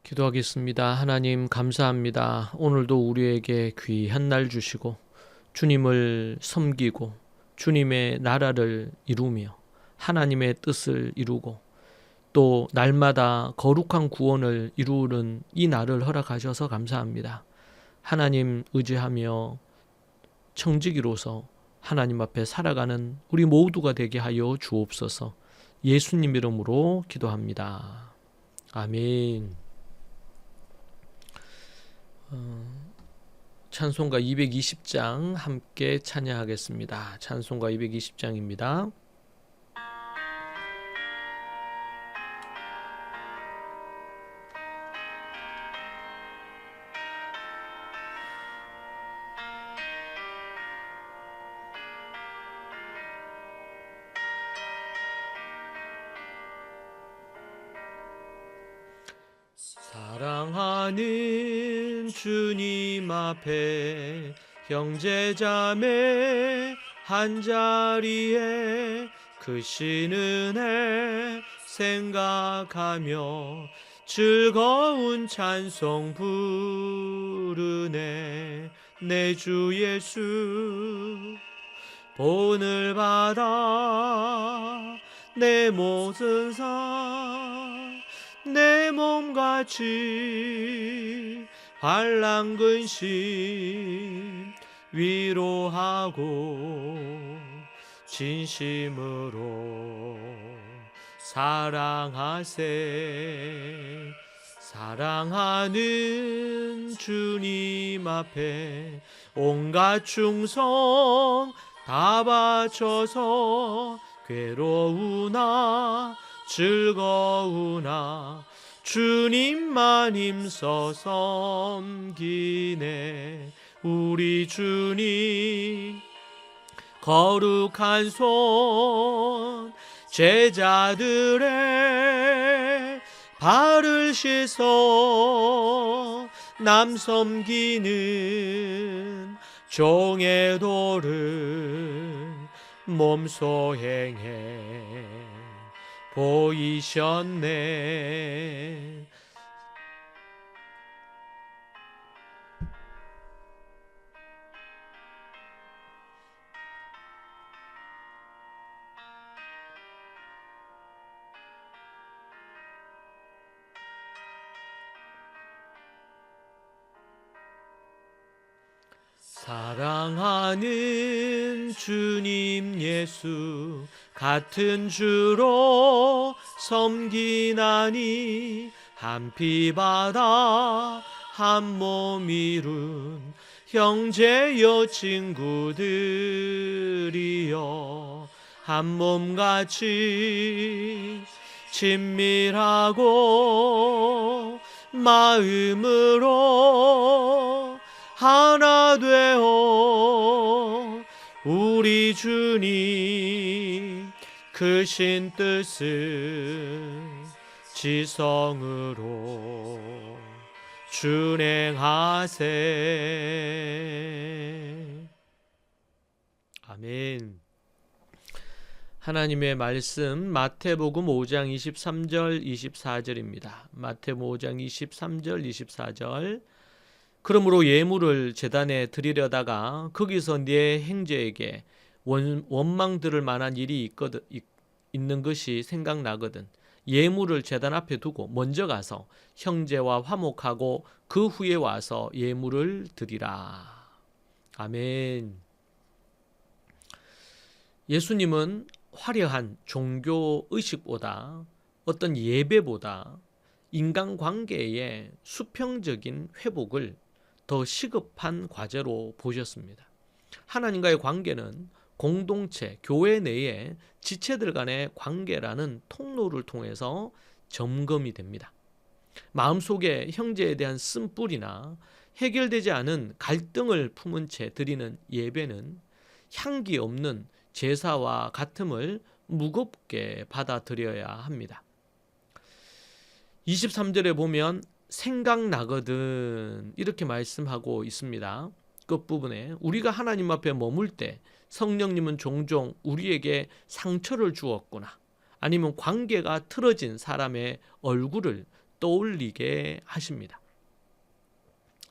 기도하겠습니다. 하나님 감사합니다. 오늘도 우리에게 귀한 날 주시고 주님을 섬기고 주님의 나라를 이루며 하나님의 뜻을 이루고 또 날마다 거룩한 구원을 이루는 이 날을 허락하셔서 감사합니다. 하나님 의지하며 청지기로서 하나님 앞에 살아가는 우리 모두가 되게 하여 주옵소서. 예수님 이름으로 기도합니다. 아멘. 찬송가 220장 함께 찬양하겠습니다. 찬송가 220장입니다. 사랑하는 주님 앞에 형제자매 한자리에 크신 은혜 생각하며 즐거운 찬송 부르네. 내 주 예수 본을 받아 내 모든 삶 내 몸같이 환난 근심 위로하고 진심으로 사랑하세. 사랑하는 주님 앞에 온갖 충성 다 바쳐서 괴로우나 즐거우나 주님만 힘써 섬기네. 우리 주님 거룩한 손 제자들의 발을 씻어 남 섬기는 종의 도를 몸소 행해 보이셨네. 사랑하는 주님 예수 같은 주로 섬기나니 한 피 받아 한 몸 이룬 형제여 친구들이여 한 몸같이 친밀하고 마음으로 하나 되어 우리 주님 크신 뜻을 지성으로 준행하세. 아멘. 하나님의 말씀 마태복음 5장 23절 24절입니다. 마태복음 5장 23절 24절. 그러므로 예물을 제단에 드리려다가 거기서 네 형제에게 원망 들을 만한 일이 있는 것이 생각나거든 예물을 제단 앞에 두고 먼저 가서 형제와 화목하고 그 후에 와서 예물을 드리라. 아멘. 예수님은 화려한 종교 의식보다 어떤 예배보다 인간관계의 수평적인 회복을 더 시급한 과제로 보셨습니다. 하나님과의 관계는 공동체, 교회 내의 지체들 간의 관계라는 통로를 통해서 점검이 됩니다. 마음속에 형제에 대한 쓴뿌리나 해결되지 않은 갈등을 품은 채 드리는 예배는 향기 없는 제사와 같음을 무겁게 받아들여야 합니다. 23절에 보면 생각나거든 이렇게 말씀하고 있습니다. 끝부분에 우리가 하나님 앞에 머물 때 성령님은 종종 우리에게 상처를 주었구나, 아니면 관계가 틀어진 사람의 얼굴을 떠올리게 하십니다.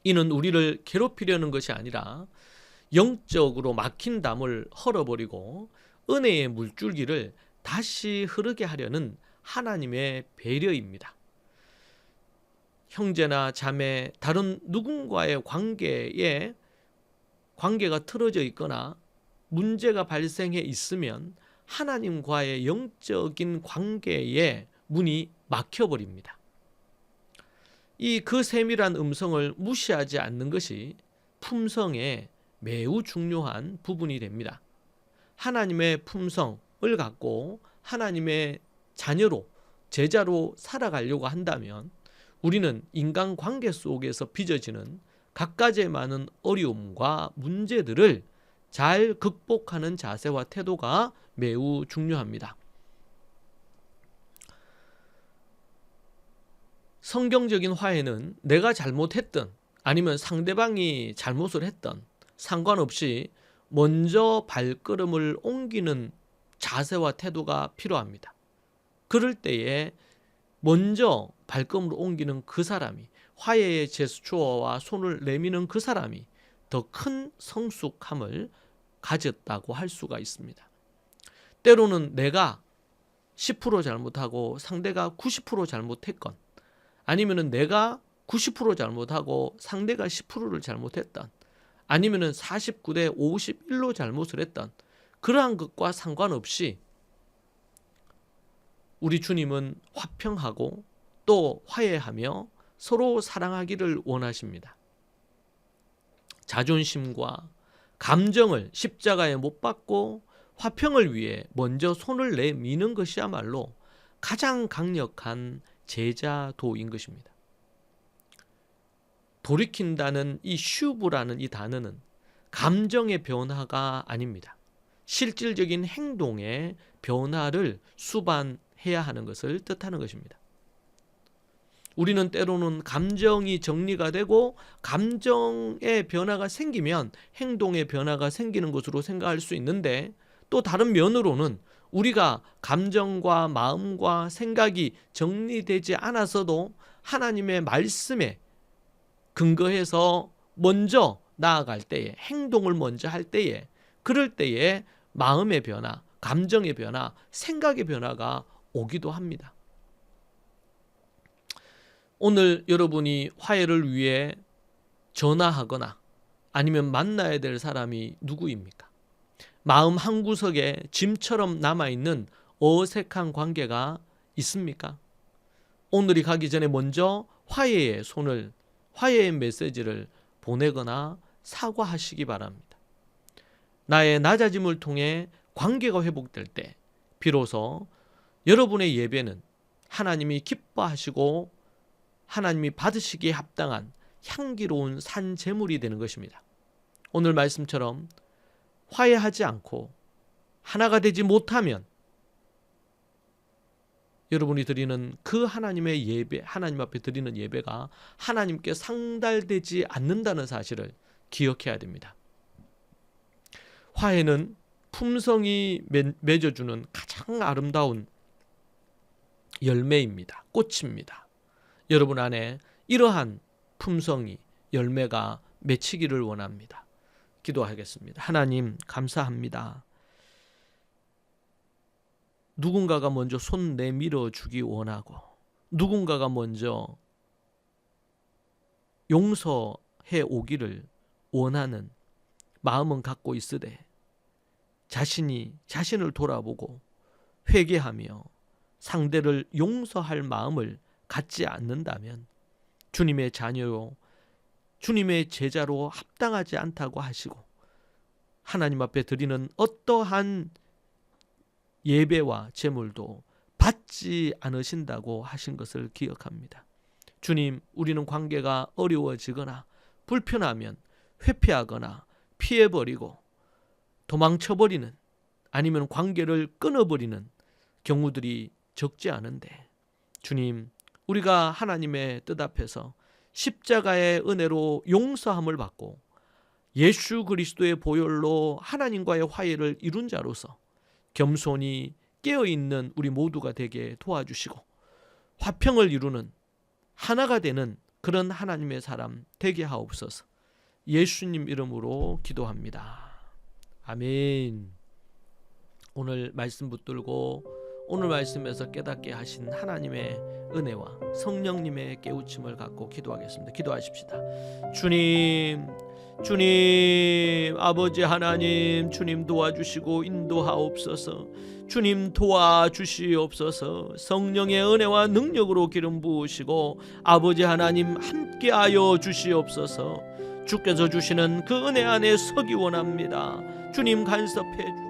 이는 우리를 괴롭히려는 것이 아니라 영적으로 막힌 담을 헐어버리고 은혜의 물줄기를 다시 흐르게 하려는 하나님의 배려입니다. 형제나 자매, 다른 누군가의 관계가 틀어져 있거나 문제가 발생해 있으면 하나님과의 영적인 관계의 문이 막혀버립니다. 그 세밀한 음성을 무시하지 않는 것이 품성의 매우 중요한 부분이 됩니다. 하나님의 품성을 갖고 하나님의 자녀로, 제자로 살아가려고 한다면 우리는 인간관계 속에서 빚어지는 갖가지의 많은 어려움과 문제들을 잘 극복하는 자세와 태도가 매우 중요합니다. 성경적인 화해는 내가 잘못했든 아니면 상대방이 잘못을 했든 상관없이 먼저 발걸음을 옮기는 자세와 태도가 필요합니다. 그럴 때에 먼저 발걸음을 옮기는 그 사람이, 화해의 제스처와 손을 내미는 그 사람이 더 큰 성숙함을 가졌다고 할 수가 있습니다. 때로는 내가 10% 잘못하고 상대가 90% 잘못했건, 아니면은 내가 90% 잘못하고 상대가 10%를 잘못했던, 아니면은 49대 51로 잘못을 했던, 그러한 것과 상관없이 우리 주님은 화평하고 또 화해하며 서로 사랑하기를 원하십니다. 자존심과 감정을 십자가에 못 박고 화평을 위해 먼저 손을 내미는 것이야말로 가장 강력한 제자도인 것입니다. 돌이킨다는 이 슈브라는 이 단어는 감정의 변화가 아닙니다. 실질적인 행동의 변화를 수반해야 하는 것을 뜻하는 것입니다. 우리는 때로는 감정이 정리가 되고 감정의 변화가 생기면 행동의 변화가 생기는 것으로 생각할 수 있는데, 또 다른 면으로는 우리가 감정과 마음과 생각이 정리되지 않아서도 하나님의 말씀에 근거해서 먼저 나아갈 때에, 행동을 먼저 할 때에, 그럴 때에 마음의 변화, 감정의 변화, 생각의 변화가 오기도 합니다. 오늘 여러분이 화해를 위해 전화하거나 아니면 만나야 될 사람이 누구입니까? 마음 한구석에 짐처럼 남아있는 어색한 관계가 있습니까? 오늘이 가기 전에 먼저 화해의 메시지를 보내거나 사과하시기 바랍니다. 나의 낮아짐을 통해 관계가 회복될 때 비로소 여러분의 예배는 하나님이 기뻐하시고 하나님이 받으시기에 합당한 향기로운 산제물이 되는 것입니다. 오늘 말씀처럼 화해하지 않고 하나가 되지 못하면 여러분이 드리는 그 하나님의 예배, 하나님 앞에 드리는 예배가 하나님께 상달되지 않는다는 사실을 기억해야 됩니다. 화해는 품성이 맺어주는 가장 아름다운 열매입니다. 꽃입니다. 여러분 안에 이러한 품성이, 열매가 맺히기를 원합니다. 기도하겠습니다. 하나님 감사합니다. 누군가가 먼저 손 내밀어 주기 원하고 누군가가 먼저 용서해 오기를 원하는 마음은 갖고 있으되 자신을 돌아보고 회개하며 상대를 용서할 마음을 갖지 않는다면 주님의 자녀요, 주님의 제자로 합당하지 않다고 하시고 하나님 앞에 드리는 어떠한 예배와 제물도 받지 않으신다고 하신 것을 기억합니다. 주님, 우리는 관계가 어려워지거나 불편하면 회피하거나 피해버리고 도망쳐버리는, 아니면 관계를 끊어버리는 경우들이 적지 않은데, 주님, 우리가 하나님의 뜻 앞에서 십자가의 은혜로 용서함을 받고 예수 그리스도의 보혈로 하나님과의 화해를 이룬 자로서 겸손히 깨어있는 우리 모두가 되게 도와주시고 화평을 이루는 하나가 되는 그런 하나님의 사람 되게 하옵소서. 예수님 이름으로 기도합니다. 아멘. 오늘 말씀 붙들고 오늘 말씀에서 깨닫게 하신 하나님의 은혜와 성령님의 깨우침을 갖고 기도하겠습니다. 기도하십시다. 주님, 아버지 하나님, 주님 도와주시고 인도하옵소서. 주님 도와주시옵소서. 성령의 은혜와 능력으로 기름 부으시고 아버지 하나님 함께하여 주시옵소서. 주께서 주시는 그 은혜 안에 서기 원합니다. 주님 간섭해 주시옵소서.